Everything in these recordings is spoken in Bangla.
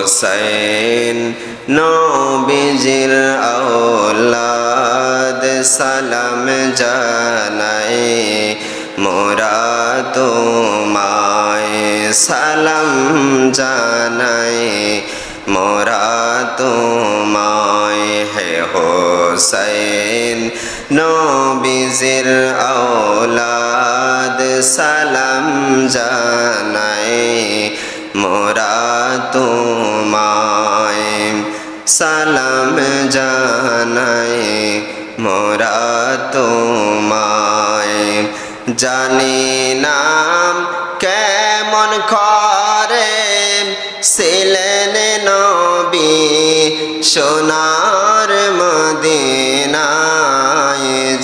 হোসেন নবীজির আওলাদ সালাম জানাই মোরা তোমায় সালাম জানাই মোরা তোমায় হে হোসেন নবীজির আওলাদ সালাম জানাই মোরা তোমায় সালাম জানাই মোরা তোমায় জানি নাম কেমন করে ছিলেন নবী সোনার মদিনায়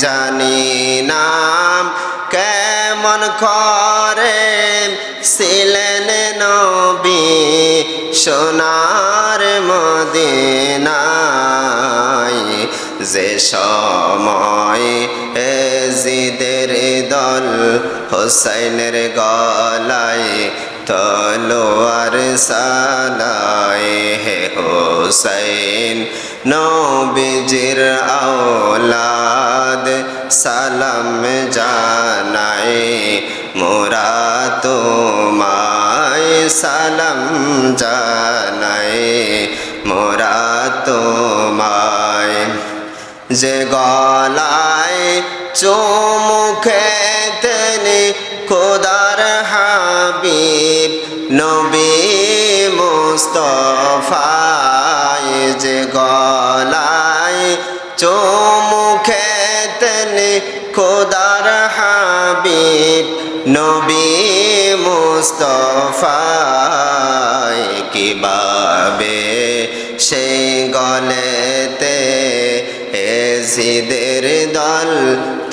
জানি নাম কেমন করে ছিলেন নবী সোনার মদিনায় যে সময় এজিদের দল হোসেনের গলায় তলোয়ার সালায় হে হোসেন নবীজির আওলাদ সালাম জানাই মোরা তোমায় সালাম জানাই মোরা তোমায় যে গলায় চুমু খেতেন খোদার হাবিব নবী মুস্তাফায় যে গলায় চুমু খেতেন খোদার হাবিব নবী মুস্তাফায় কিভাবে সেই গলেতে এজিদের দল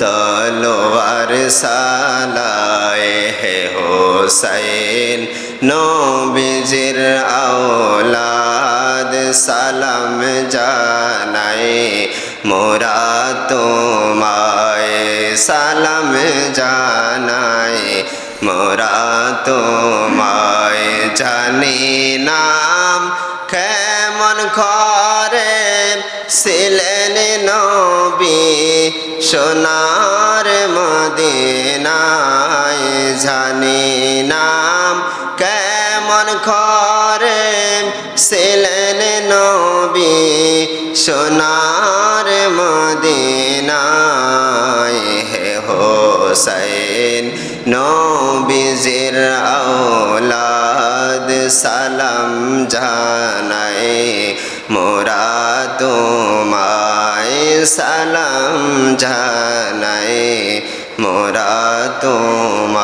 তলোয়ার সালায় হে হোসেন নবীজির আওলাদ সালাম জানাই মোরা তোমায় সালাম জানাই মোরা তোমায় জানি নাম কেমন করে ছিলেন নবী সোনার মদিনায় জানি নাম কেমন করে ছিলেন নবী সোনার মদিনায় হে হোসেন নবীজির আওলাদ সালাম জানাই মোরা তোমায় সালাম জানাই মোরা তোমায়।